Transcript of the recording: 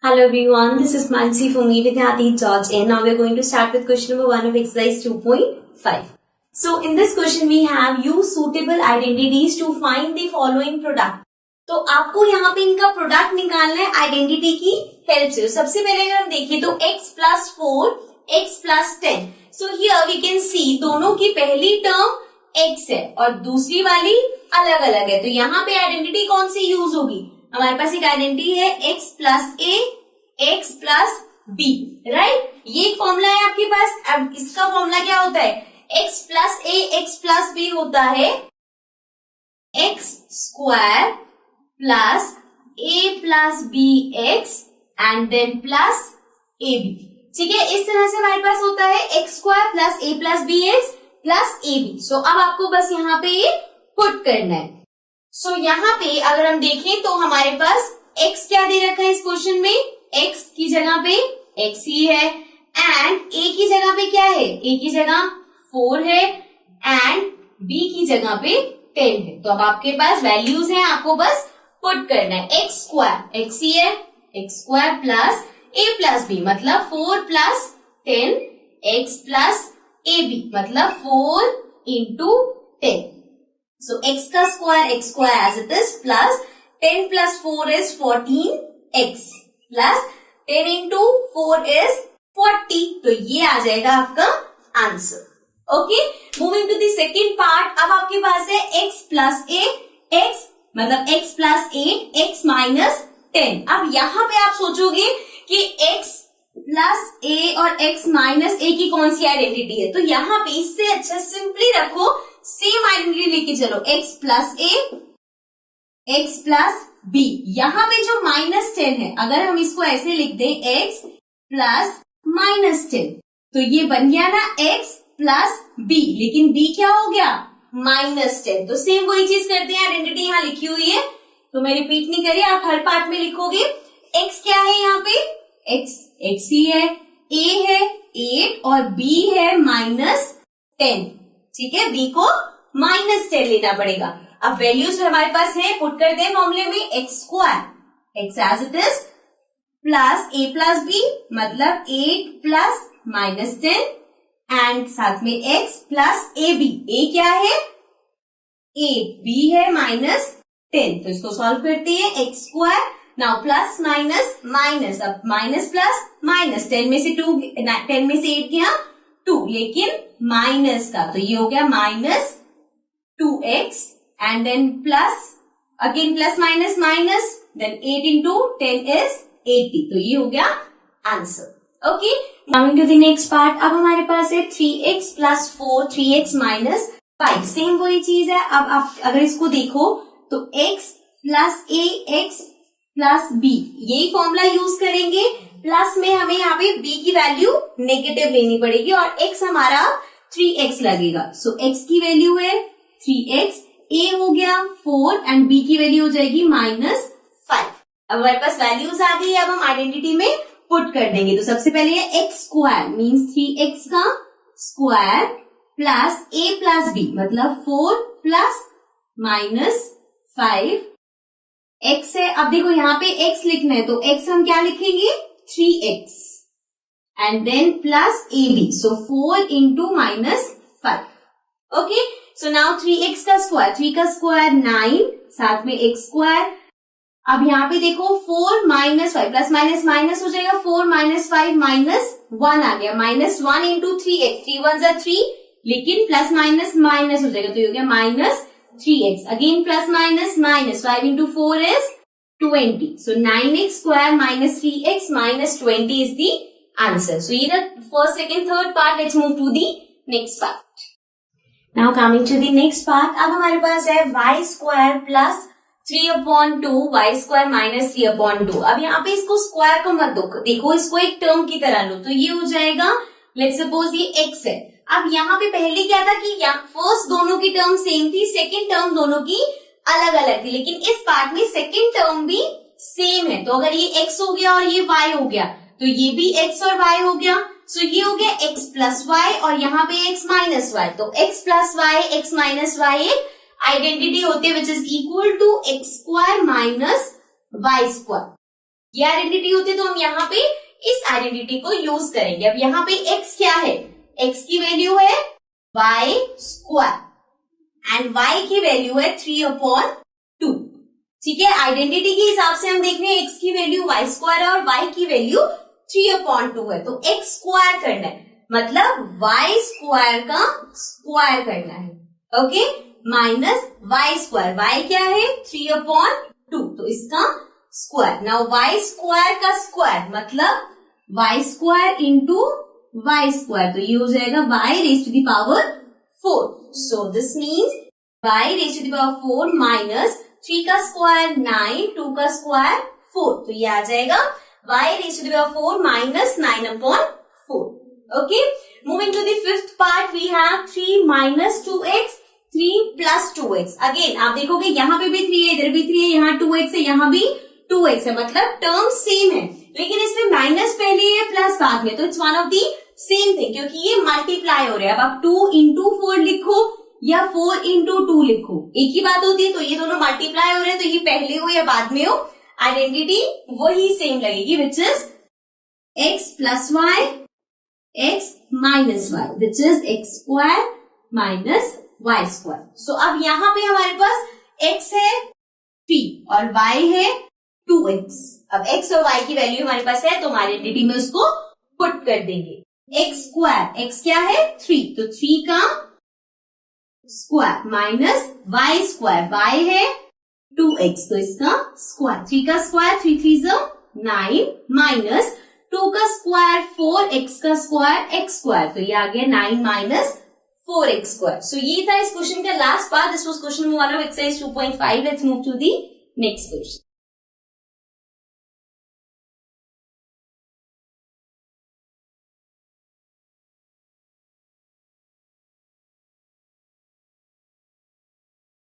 Hello everyone, this is Mansi for me Vidyati.in. Now we are going to start with question number 1 of exercise 2.5. So in this question we have use suitable identities to find the following product. तो आपको यहाँ पे इनका product निकालना है identity की help से। सबसे पहले अगर हम देखें तो x plus 4, x plus 10. So here we can see दोनों की पहली टर्म x है और दूसरी वाली अलग अलग है। तो यहाँ पे आइडेंटिटी कौन सी यूज होगी? हमारे पास एक आइडेंटिटी है x plus a, x plus b, right? ये एक फॉर्मूला है आपके पास। अब इसका फॉर्मूला क्या होता है? x plus a, x plus b होता है x square plus a plus b x and then plus a b। ठीक है, इस तरह से हमारे पास होता है x square plus a plus b x plus a b। सो अब आपको बस यहाँ पे ये पुट करना है। सो यहाँ पे अगर हम देखें तो हमारे पास x क्या दे रखा है इस क्वेश्चन में? x की जगह पे x ही है एंड a की जगह पे क्या है? a की जगह 4 है एंड b की जगह पे 10 है। तो अब आपके पास वैल्यूज हैं, आपको बस पुट करना है। x स्क्वायर x ही है, x square plus a plus b मतलब 4 plus 10, x plus a b मतलब 4 इंटू 10। So x का square x square as it is plus 10 plus 4 is 14x plus 10 into 4 is 40। तो ये आ जाएगा आपका answer. Okay, moving to the second part. अब आपके पास है x प्लस a, x मतलब x plus a, x minus 10। अब यहाँ पे आप सोचोगे कि x प्लस a और x माइनस a की कौन सी आइडेंटिटी है? तो यहाँ पे इससे अच्छा सिंपली रखो, सेम आइडेंटिटी लेके चलो, x plus a, x plus b। यहाँ पे जो माइनस 10 है, अगर हम इसको ऐसे लिख दें x प्लस माइनस 10, तो ये बन गया ना x प्लस b, लेकिन b क्या हो गया? माइनस 10। तो सेम वही चीज करते हैं, आइडेंटिटी यहाँ लिखी हुई है तो मैं रिपीट नहीं करी, आप हर पार्ट में लिखोगे। x क्या है यहाँ पे? x ही है, a है 8 और b है माइनस 10। ठीक है, b को माइनस 10 लेना पड़ेगा। अब वैल्यूज हमारे पास है, पुट करते हैं फॉर्मूले में। x square x as it is plus a plus b मतलब 8 प्लस माइनस 10 एंड साथ में x plus a b। a क्या है? 8, b है माइनस 10। तो इसको सॉल्व करते हैं। x square now plus minus minus, अब माइनस प्लस माइनस, 10 में से 8 गया 2, लेकिन माइनस का, तो ये हो गया minus 2x and then plus again plus minus minus, then 8 into 10 is 80। तो ये हो गया answer. Okay, coming to the next part. अब हमारे पास है 3x plus 4, 3x minus 5। Same वही चीज है। अब आप अगर इसको देखो तो x plus a, x plus b, यही फॉर्मूला यूज करेंगे। प्लस में हमें यहाँ पे b की वैल्यू नेगेटिव लेनी पड़ेगी और x हमारा 3x लगेगा। सो x की वैल्यू है 3x, a हो गया 4 एंड b की वैल्यू हो जाएगी माइनस 5। अब हमारे पास वैल्यूज आ गई, अब हम आइडेंटिटी में पुट कर देंगे। तो सबसे पहले है x स्क्वायर मीन्स 3x का square plus a plus b मतलब 4 प्लस माइनस 5 x है। अब देखो यहाँ पे x लिखना है तो x हम क्या लिखेंगे? 3x and then plus ab, so 4 into minus 5। Okay, so now 3x का स्क्वायर, 3 का स्क्वायर 9 साथ में x स्क्वायर। अब यहाँ पे देखो 4 माइनस 5 प्लस माइनस माइनस हो जाएगा, 4 माइनस 5 माइनस 1 आ गया, माइनस 1 इंटू 3x, 3 1 जा 3, लेकिन प्लस माइनस माइनस हो जाएगा तो ये हो गया minus 3x, again plus minus minus, 5 into 4 is 20. So 9x square minus 3x minus 20 is the answer. So ये the first, second, third part. Let's move to the next part. Now coming to the next part. अब हमारे पास है y square plus 3/2 y square minus 3/2। अब यहाँ पे इसको square को मत देखो, इसको एक टर्म की तरह लो। तो ये हो जाएगा, लेट्स सपोज ये x है। अब यहाँ पे पहले क्या था कि फर्स्ट दोनों की टर्म सेम थी, सेकंड टर्म दोनों की अलग अलग थी, लेकिन इस पार्ट में सेकंड टर्म भी सेम है। तो अगर ये x हो गया और ये y हो गया तो ये भी x और y हो गया। सो ये हो गया x प्लस y और यहाँ पे x माइनस y। तो x plus y, x minus y एक आइडेंटिटी होती है which is equal to x square minus y square. ये आइडेंटिटी होती है तो हम यहाँ पे इस आइडेंटिटी को यूज करेंगे। अब यहाँ पे x क्या है, x की वैल्यू है y स्क्वायर एंड y की वैल्यू है 3/2। ठीक है, आइडेंटिटी के हिसाब से हम देख रहे हैं x की वैल्यू y स्क्वायर है और y की वैल्यू 3/2 है, तो x स्क्वायर करना है, मतलब y स्क्वायर का स्क्वायर करना है। Okay, minus y square, y क्या है 3/2, तो इसका स्क्वायर। नाउ y स्क्वायर का स्क्वायर मतलब y square into y square, तो ये हो जाएगा y raise to the power 4। So this means y raise to the power 4 minus 3 का स्क्वायर 9, 2 का स्क्वायर 4, तो ये आ जाएगा y raise to the power 4 minus 9/4। Okay, moving to the fifth part, we have 3 minus 2x, 3 plus 2x। Again आप देखोगे यहाँ पे भी 3 है, इधर भी 3 है, यहाँ 2x है, यहाँ भी 2x है, मतलब टर्म सेम है, लेकिन इसमें माइनस पहले है प्लस बाद में, तो it's one of the same thing, क्योंकि ये मल्टीप्लाई हो रहा है। अब आप 2 इंटू 4 लिखो या 4 इंटू 2 लिखो, एक ही बात होती है, तो ये दोनों मल्टीप्लाई हो रहे हैं, तो ये पहले हो या बाद में हो, आइडेंटिटी वही सेम लगेगी, which is x plus y, x minus y, which is x square minus y square. So अब यहाँ पे हमारे पास x है 3 और y है 2x। अब x और y की वैल्यू हमारे पास है, तो हमारे आइडेंटिटी में उसको पुट कर देंगे। x स्क्वायर, x क्या है 3, तो 3 का square minus y square, y है 2x, तो इसका स्क्वायर, 3 का स्क्वायर 3 3 9 माइनस 2 का स्क्वायर 4, x का स्क्वायर x स्क्वायर, तो ये आ गया 9 माइनस 4x स्क्वायर। सो ये था इस क्वेश्चन का last part. This was question number 1 of exercise 2.5। Let's move to the next question.